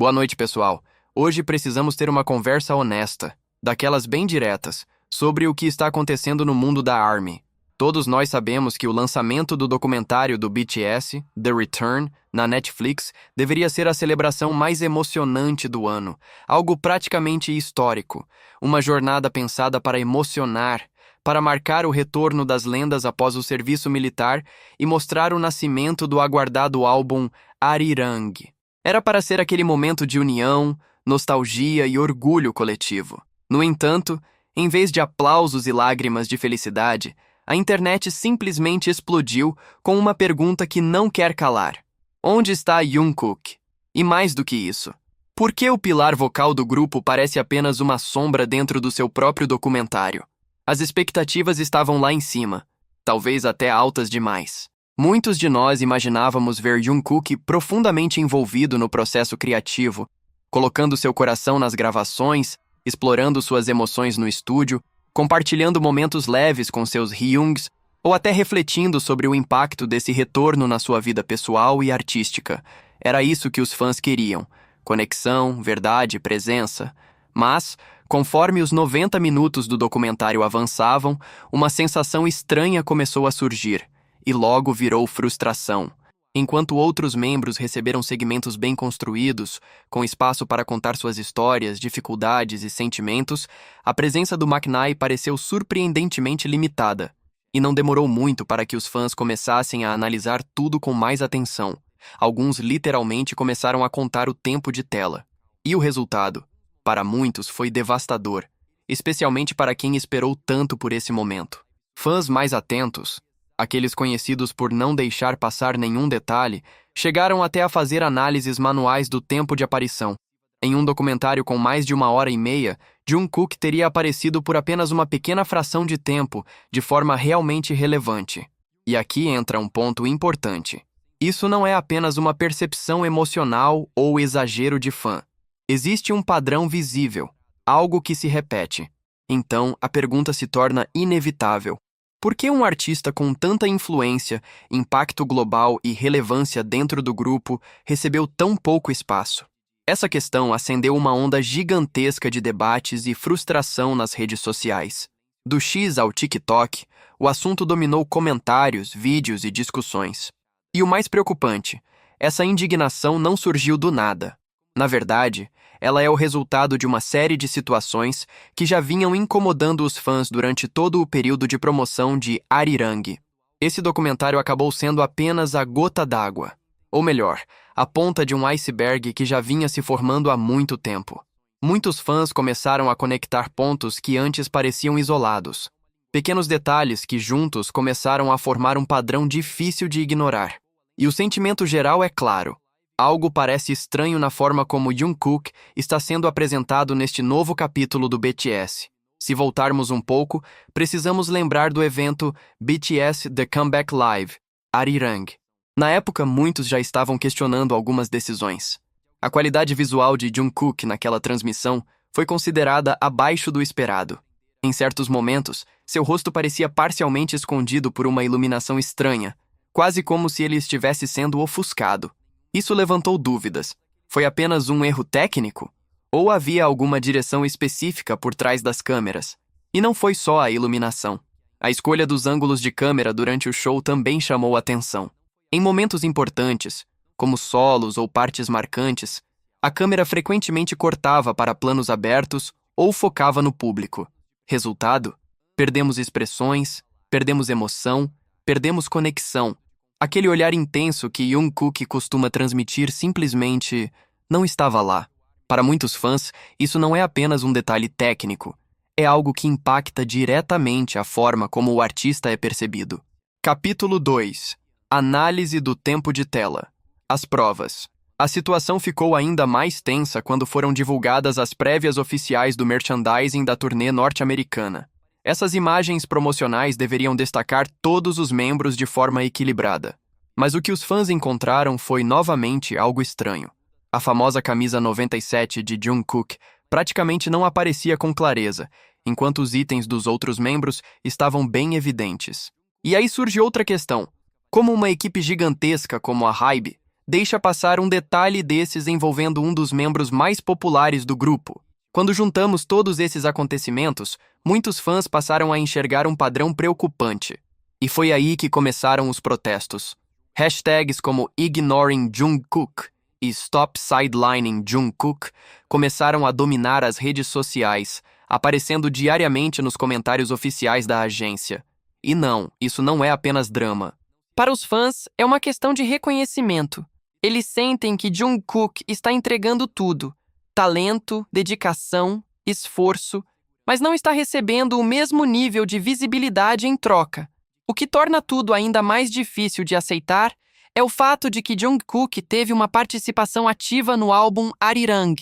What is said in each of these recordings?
Boa noite, pessoal. Hoje precisamos ter uma conversa honesta, daquelas bem diretas, sobre o que está acontecendo no mundo da ARMY. Todos nós sabemos que o lançamento do documentário do BTS, The Return, na Netflix, deveria ser a celebração mais emocionante do ano, algo praticamente histórico, uma jornada pensada para emocionar, para marcar o retorno das lendas após o serviço militar e mostrar o nascimento do aguardado álbum Arirang. Era para ser aquele momento de união, nostalgia e orgulho coletivo. No entanto, em vez de aplausos e lágrimas de felicidade, a internet simplesmente explodiu com uma pergunta que não quer calar. Onde está Jungkook? E mais do que isso, por que o pilar vocal do grupo parece apenas uma sombra dentro do seu próprio documentário? As expectativas estavam lá em cima, talvez até altas demais. Muitos de nós imaginávamos ver Jungkook profundamente envolvido no processo criativo, colocando seu coração nas gravações, explorando suas emoções no estúdio, compartilhando momentos leves com seus Hyungs, ou até refletindo sobre o impacto desse retorno na sua vida pessoal e artística. Era isso que os fãs queriam: conexão, verdade, presença. Mas, conforme os 90 minutos do documentário avançavam, uma sensação estranha começou a surgir. E logo virou frustração. Enquanto outros membros receberam segmentos bem construídos, com espaço para contar suas histórias, dificuldades e sentimentos, a presença do McKnight pareceu surpreendentemente limitada. E não demorou muito para que os fãs começassem a analisar tudo com mais atenção. Alguns literalmente começaram a contar o tempo de tela. E o resultado, para muitos, foi devastador, especialmente para quem esperou tanto por esse momento. Fãs mais atentos, aqueles conhecidos por não deixar passar nenhum detalhe, chegaram até a fazer análises manuais do tempo de aparição. Em um documentário com mais de 1h30, Jungkook teria aparecido por apenas uma pequena fração de tempo, de forma realmente relevante. E aqui entra um ponto importante. Isso não é apenas uma percepção emocional ou exagero de fã. Existe um padrão visível, algo que se repete. Então, a pergunta se torna inevitável. Por que um artista com tanta influência, impacto global e relevância dentro do grupo recebeu tão pouco espaço? Essa questão acendeu uma onda gigantesca de debates e frustração nas redes sociais. Do X ao TikTok, o assunto dominou comentários, vídeos e discussões. E o mais preocupante, essa indignação não surgiu do nada. Na verdade, ela é o resultado de uma série de situações que já vinham incomodando os fãs durante todo o período de promoção de Arirang. Esse documentário acabou sendo apenas a gota d'água, ou melhor, a ponta de um iceberg que já vinha se formando há muito tempo. Muitos fãs começaram a conectar pontos que antes pareciam isolados. Pequenos detalhes que juntos começaram a formar um padrão difícil de ignorar. E o sentimento geral é claro. Algo parece estranho na forma como Jungkook está sendo apresentado neste novo capítulo do BTS. Se voltarmos um pouco, precisamos lembrar do evento BTS The Comeback Live, Arirang. Na época, muitos já estavam questionando algumas decisões. A qualidade visual de Jungkook naquela transmissão foi considerada abaixo do esperado. Em certos momentos, seu rosto parecia parcialmente escondido por uma iluminação estranha, quase como se ele estivesse sendo ofuscado. Isso levantou dúvidas. Foi apenas um erro técnico? Ou havia alguma direção específica por trás das câmeras? E não foi só a iluminação. A escolha dos ângulos de câmera durante o show também chamou atenção. Em momentos importantes, como solos ou partes marcantes, a câmera frequentemente cortava para planos abertos ou focava no público. Resultado? Perdemos expressões, perdemos emoção, perdemos conexão. Aquele olhar intenso que Jungkook costuma transmitir simplesmente não estava lá. Para muitos fãs, isso não é apenas um detalhe técnico. É algo que impacta diretamente a forma como o artista é percebido. Capítulo 2. Análise do tempo de tela. As provas. A situação ficou ainda mais tensa quando foram divulgadas as prévias oficiais do merchandising da turnê norte-americana. Essas imagens promocionais deveriam destacar todos os membros de forma equilibrada. Mas o que os fãs encontraram foi novamente algo estranho. A famosa camisa 97 de Jungkook praticamente não aparecia com clareza, enquanto os itens dos outros membros estavam bem evidentes. E aí surge outra questão. Como uma equipe gigantesca como a HYBE deixa passar um detalhe desses envolvendo um dos membros mais populares do grupo. Quando juntamos todos esses acontecimentos, muitos fãs passaram a enxergar um padrão preocupante. E foi aí que começaram os protestos. Hashtags como Ignoring Jungkook e Stop Sidelining Jungkook começaram a dominar as redes sociais, aparecendo diariamente nos comentários oficiais da agência. E não, isso não é apenas drama. Para os fãs, é uma questão de reconhecimento. Eles sentem que Jungkook está entregando tudo: talento, dedicação, esforço, mas não está recebendo o mesmo nível de visibilidade em troca. O que torna tudo ainda mais difícil de aceitar é o fato de que Jungkook teve uma participação ativa no álbum Arirang.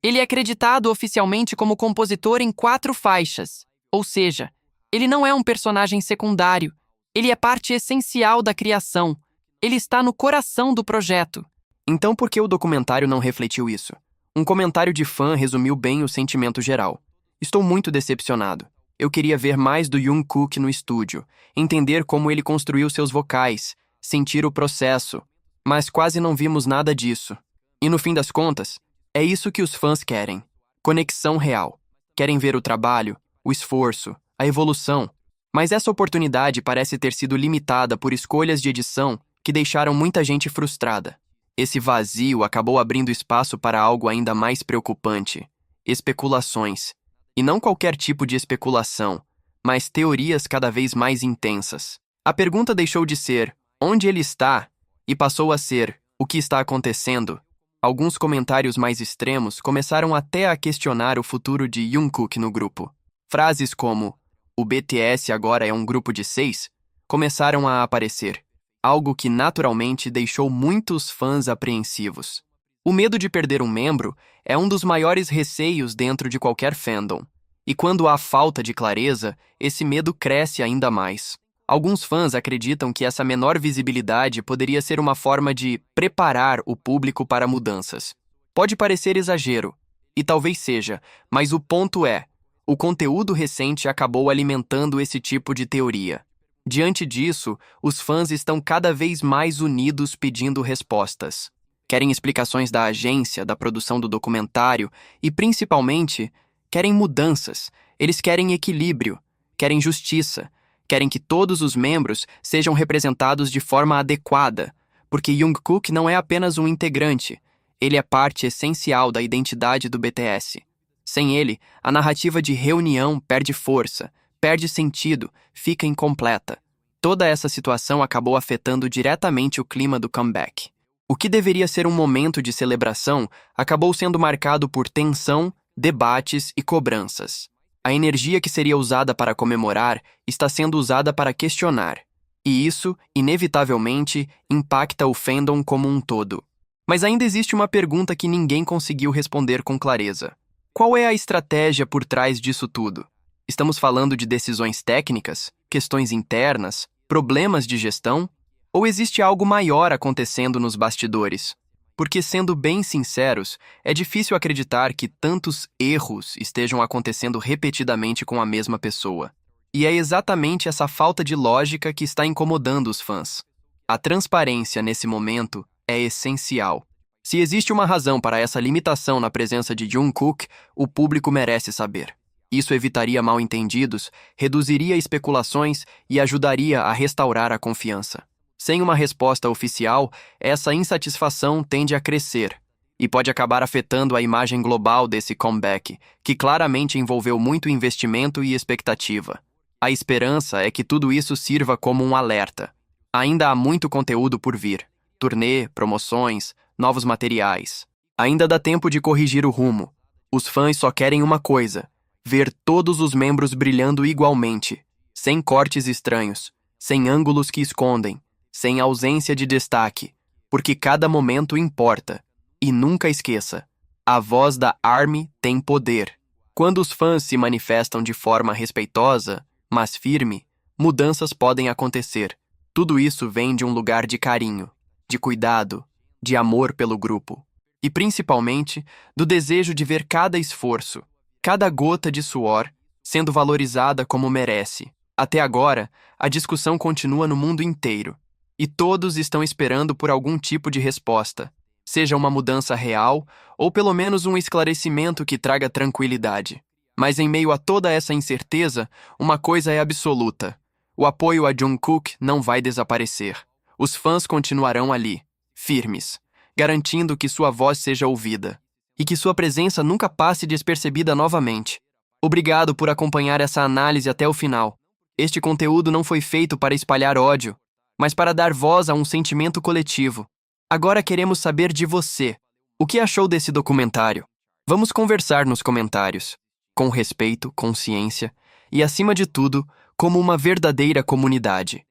Ele é acreditado oficialmente como compositor em 4 faixas, ou seja, ele não é um personagem secundário, ele é parte essencial da criação, ele está no coração do projeto. Então por que o documentário não refletiu isso? Um comentário de fã resumiu bem o sentimento geral. Estou muito decepcionado. Eu queria ver mais do Jungkook no estúdio, entender como ele construiu seus vocais, sentir o processo, mas quase não vimos nada disso. E no fim das contas, é isso que os fãs querem: conexão real. Querem ver o trabalho, o esforço, a evolução. Mas essa oportunidade parece ter sido limitada por escolhas de edição que deixaram muita gente frustrada. Esse vazio acabou abrindo espaço para algo ainda mais preocupante: especulações. E não qualquer tipo de especulação, mas teorias cada vez mais intensas. A pergunta deixou de ser onde ele está e passou a ser o que está acontecendo. Alguns comentários mais extremos começaram até a questionar o futuro de Jungkook no grupo. Frases como "o BTS agora é um grupo de 6" começaram a aparecer, algo que naturalmente deixou muitos fãs apreensivos. O medo de perder um membro é um dos maiores receios dentro de qualquer fandom. E quando há falta de clareza, esse medo cresce ainda mais. Alguns fãs acreditam que essa menor visibilidade poderia ser uma forma de preparar o público para mudanças. Pode parecer exagero, e talvez seja, mas o ponto é: o conteúdo recente acabou alimentando esse tipo de teoria. Diante disso, os fãs estão cada vez mais unidos pedindo respostas. Querem explicações da agência, da produção do documentário e, principalmente, querem mudanças. Eles querem equilíbrio, querem justiça, querem que todos os membros sejam representados de forma adequada, porque Jungkook não é apenas um integrante, ele é parte essencial da identidade do BTS. Sem ele, a narrativa de reunião perde força, perde sentido, fica incompleta. Toda essa situação acabou afetando diretamente o clima do comeback. O que deveria ser um momento de celebração acabou sendo marcado por tensão, debates e cobranças. A energia que seria usada para comemorar está sendo usada para questionar. E isso, inevitavelmente, impacta o fandom como um todo. Mas ainda existe uma pergunta que ninguém conseguiu responder com clareza. Qual é a estratégia por trás disso tudo? Estamos falando de decisões técnicas, questões internas, problemas de gestão? Ou existe algo maior acontecendo nos bastidores? Porque, sendo bem sinceros, é difícil acreditar que tantos erros estejam acontecendo repetidamente com a mesma pessoa. E é exatamente essa falta de lógica que está incomodando os fãs. A transparência nesse momento é essencial. Se existe uma razão para essa limitação na presença de Jungkook, o público merece saber. Isso evitaria mal-entendidos, reduziria especulações e ajudaria a restaurar a confiança. Sem uma resposta oficial, essa insatisfação tende a crescer e pode acabar afetando a imagem global desse comeback, que claramente envolveu muito investimento e expectativa. A esperança é que tudo isso sirva como um alerta. Ainda há muito conteúdo por vir: turnê, promoções, novos materiais. Ainda dá tempo de corrigir o rumo. Os fãs só querem uma coisa: ver todos os membros brilhando igualmente, sem cortes estranhos, sem ângulos que escondem, sem ausência de destaque, porque cada momento importa. E nunca esqueça, a voz da ARMY tem poder. Quando os fãs se manifestam de forma respeitosa, mas firme, mudanças podem acontecer. Tudo isso vem de um lugar de carinho, de cuidado, de amor pelo grupo. E principalmente, do desejo de ver cada esforço, cada gota de suor, sendo valorizada como merece. Até agora, a discussão continua no mundo inteiro. E todos estão esperando por algum tipo de resposta, seja uma mudança real ou pelo menos um esclarecimento que traga tranquilidade. Mas em meio a toda essa incerteza, uma coisa é absoluta: o apoio a Jungkook não vai desaparecer. Os fãs continuarão ali, firmes, garantindo que sua voz seja ouvida e que sua presença nunca passe despercebida novamente. Obrigado por acompanhar essa análise até o final. Este conteúdo não foi feito para espalhar ódio, mas para dar voz a um sentimento coletivo. Agora queremos saber de você. O que achou desse documentário? Vamos conversar nos comentários. Com respeito, consciência e, acima de tudo, como uma verdadeira comunidade.